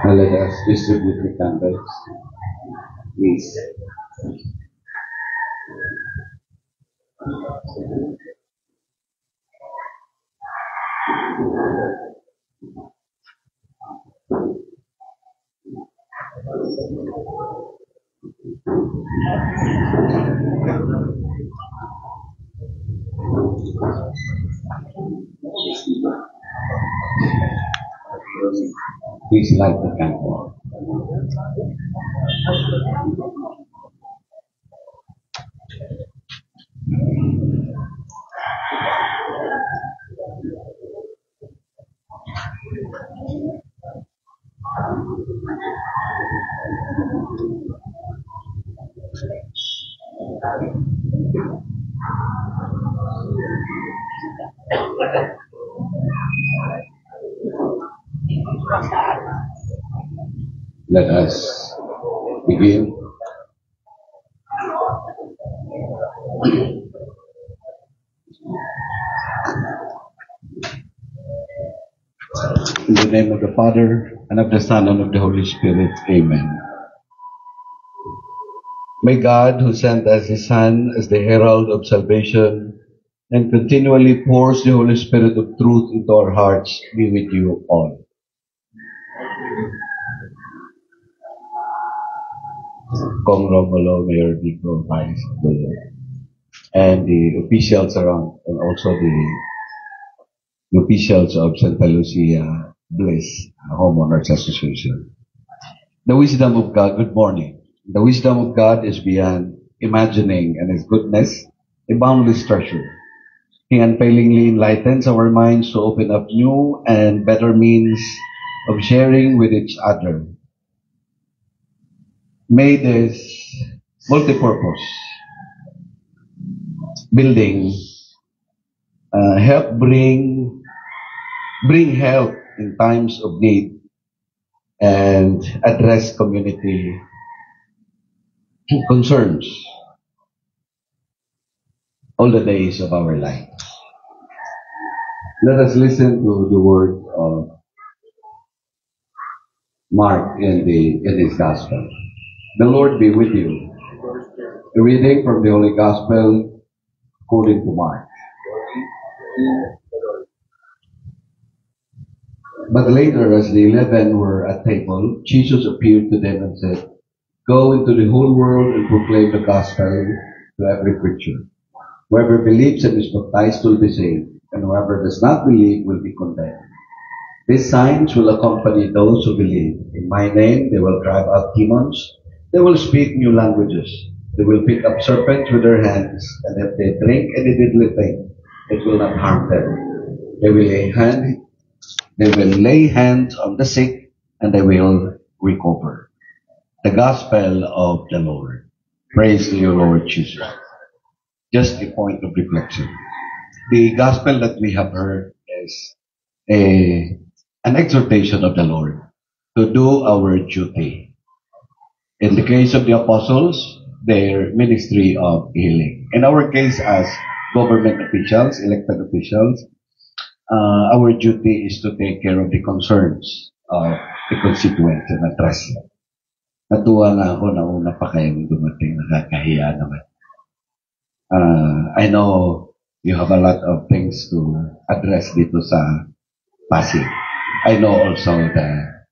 Now let us distribute the candles. Please. Please light the candle. Let us begin. In the name of the Father, and of the Son, and of the Holy Spirit. Amen. May God, who sent us His Son as the herald of salvation, and continually pours the Holy Spirit of truth into our hearts, be with you all. Kong Romulo, Mayor Vico, Vice, and the officials around, and also the officials of Santa Lucia Bliss Homeowners Association. The wisdom of God, good morning. The wisdom of God is beyond imagining, and His goodness a boundless treasure. He unfailingly enlightens our minds to open up new and better means of sharing with each other. May this multipurpose building help bring help in times of need and address community concerns all the days of our life. Let us listen to the word of Mark in his gospel. The Lord be with you. A reading from the Holy Gospel according to Mark. But later, as the 11 were at table, Jesus appeared to them and said, "Go into the whole world and proclaim the gospel to every creature. Whoever believes and is baptized will be saved, and whoever does not believe will be condemned. These signs will accompany those who believe. In my name they will drive out demons. They will speak new languages. They will pick up serpents with their hands, and if they drink any deadly thing, it will not harm them. They will lay hands on the sick, and they will recover." The Gospel of the Lord. Praise to you, Lord Jesus. Just a point of reflection. The Gospel that we have heard is an exhortation of the Lord to do our duty. In the case of the apostles, their ministry of healing. In our case, as government officials, elected officials, our duty is to take care of the concerns of the constituents and address them. Natuwa nga ako na una pa kayong dumating, nakakahiya naman. I know you have a lot of things to address dito sa Pasig. I know also that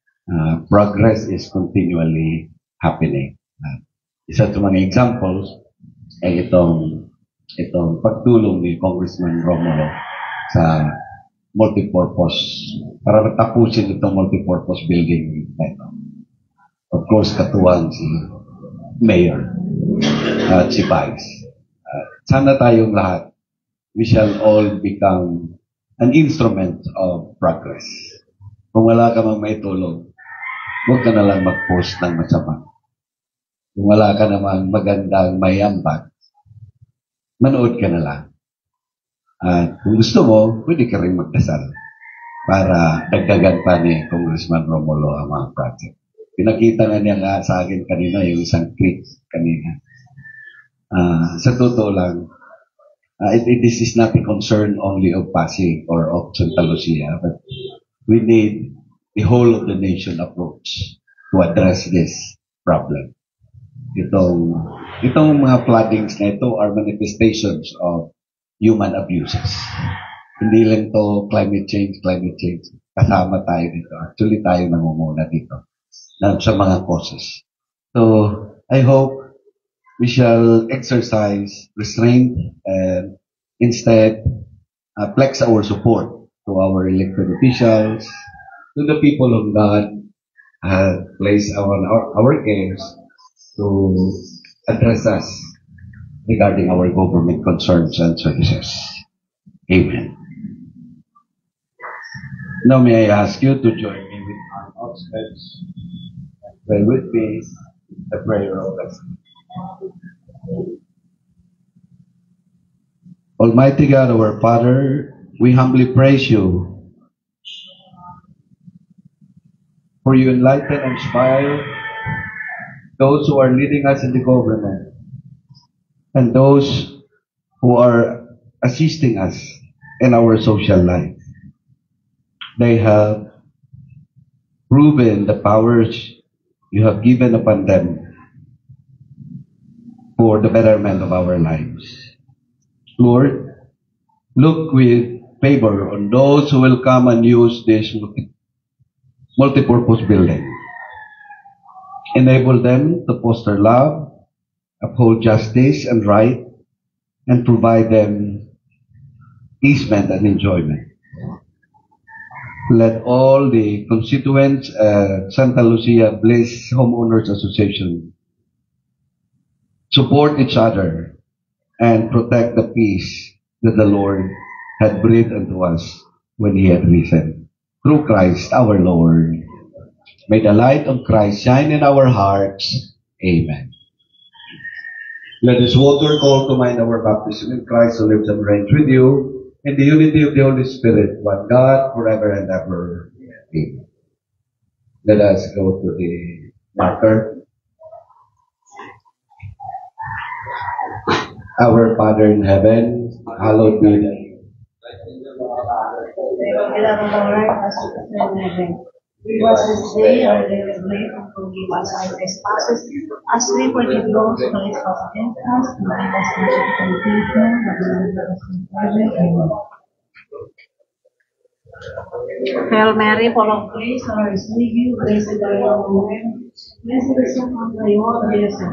progress is continually happening. Isa sa mga examples ay itong pagtulong ni Congressman Romulo sa multipurpose, para matapusin itong multipurpose building na ito. Of course, katuwang si Mayor at si Vice. Sana tayong lahat, we shall all become an instrument of progress. Kung wala ka mang maitulong, huwag ka na lang mag-post ng masama. Kung wala ka namang magandang mayambag, manood ka na lang. At kung gusto mo, pwede ka rin magdasal para dagdagan pa ni Congressman Romulo ang mga project. Pinakita nga niya nga sa akin kanina yung isang clip kanina. Sa totoo lang, This is not a concern only of Pasig or of Santa Lucia, but we need the whole of the nation approach to address this problem. Itong mga floodings na ito are manifestations of human abuses. Hindi lang to climate change. Kasama tayo dito. Actually, tayo nangunguna dito sa mga causes. So, I hope we shall exercise restraint and instead flex our support to our elected officials, to the people of God, place our cares to address us regarding our government concerns and services. Amen. Now may I ask you to join me with our outstretched and pray with me the prayer of blessing. Almighty God, our Father, we humbly praise you for you enlighten and inspire those who are leading us in the government and those who are assisting us in our social life. They have proven the powers you have given upon them for the betterment of our lives. Lord, look with favor on those who will come and use this multipurpose building. Enable them to foster love, uphold justice and right, and provide them easement and enjoyment. Let all the constituents at Santa Lucia Bliss Homeowners Association support each other and protect the peace that the Lord had breathed unto us when He had risen. Through Christ our Lord. May the light of Christ shine in our hearts. Amen. Let us water call to mind our baptism in Christ who lives and reigns with you in the unity of the Holy Spirit, one God, forever and ever. Amen. Let us go to the marker. Our Father in heaven, hallowed be thy name. Give us this day our daily bread, and forgive us our trespasses, as we forgive those who trespass against us, and lead us not into temptation, but deliver us from evil. Amen. Hail Mary, full of grace, the Lord is with you. Blessed are you among women. Blessed is the fruit of your womb, Jesus.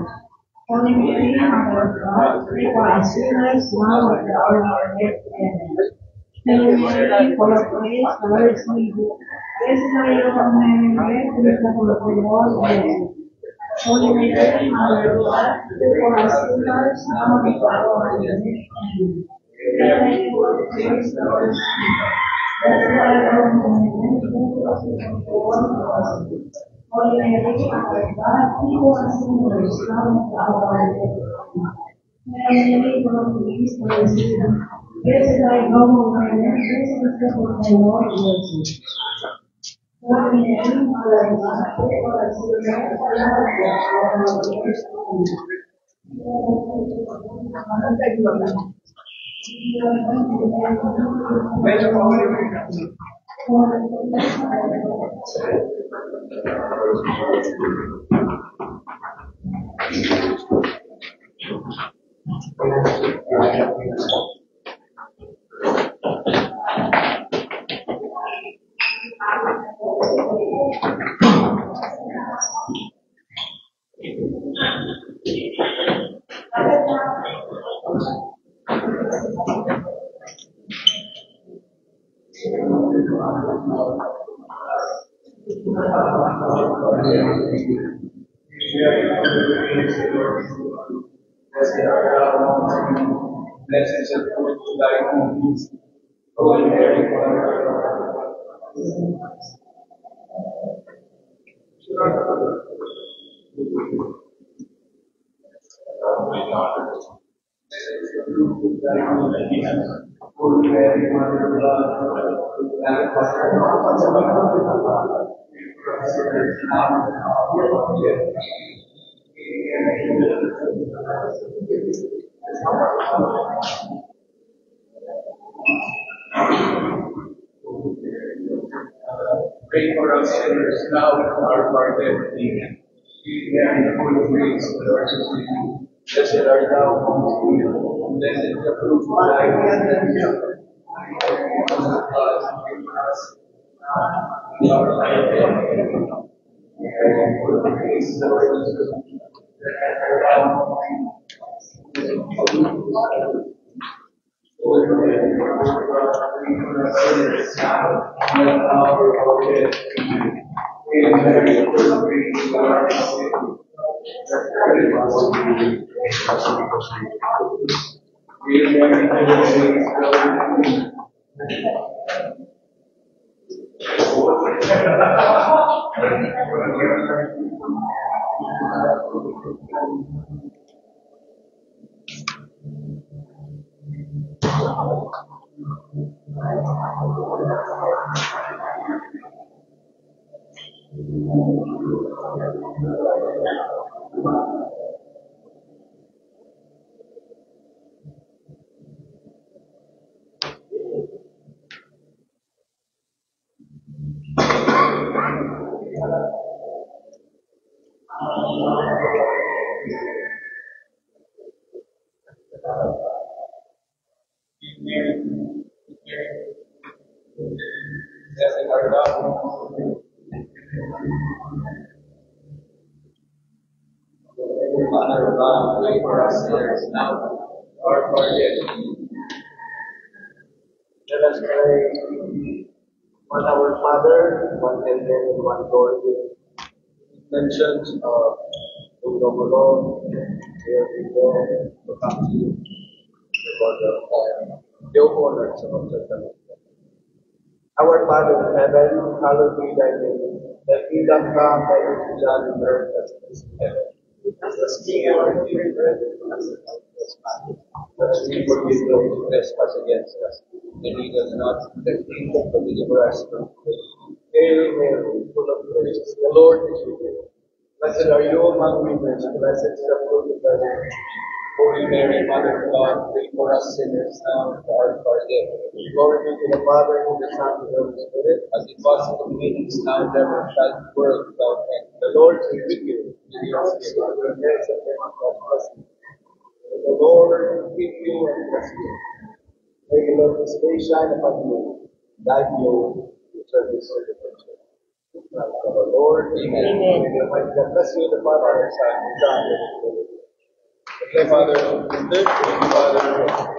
Holy Mary, Mother of God, pray for us sinners, now and at the hour of our death. Amen. Hail Mary, full of grace, the Lord is with you. Blessed are you among women, blessed is the fruit of your womb, Jesus. Holy Mary, Mother of God, pray for us sinners, now and at the hour of our death. Amen. Hail Mary, full of grace, the Lord is with you. Blessed are you among women, blessed is the fruit of your womb, Jesus. Holy Mary, Mother of God, pray for us sinners, now and at the hour of our death. Hail Mary, full of grace, the Lord is with you. Blessed are you among women, blessed is the fruit of your womb, Jesus. Holy Mary, Mother of God, pray for us sinners, now and at the hour of our death. Blessed is the fruit of thy womb, Holy Mary, Mother of us sinners, now and at our part of death. Amen. Mary, full of grace, the Lord is with you. Blessed art thou amongst women, and blessed is the fruit of thy womb, Jesus. We are alive. Mary, full of grace, the Lord is with you. Blessed art thou amongst women. Pray for us sinners now, our part of death. Let us pray. One our Father, one heaven, and one Lord. Mentions Ugomulo, where we go to come to you because of your honor. Our Father in heaven, hallowed be thy name. Thy kingdom come, thy will be done on earth as it is in heaven. Give us our daily bread, and forgive us our trespasses, as we forgive those who trespass against us. And lead us not into temptation, but deliver us from evil. Hail Mary, full of grace, the Lord is with you. Blessed are you among women, and blessed is the fruit of thy womb. Holy Mary, Mother of God, pray for us sinners now and at our hour of death. Glory be to the Father, and to the Son, and to the Holy Spirit, as it was in the beginning, is now, and ever shall be, world without end. The Lord be with you. May your spirit and bless and bless you. May the Lord keep you and bless you. May the Lord this day shine upon you, guide you to service of the church. Our Lord, Amen. May the Almighty God bless you, the Father, and the Son, and the Holy Spirit. Okay, Father, good, Father.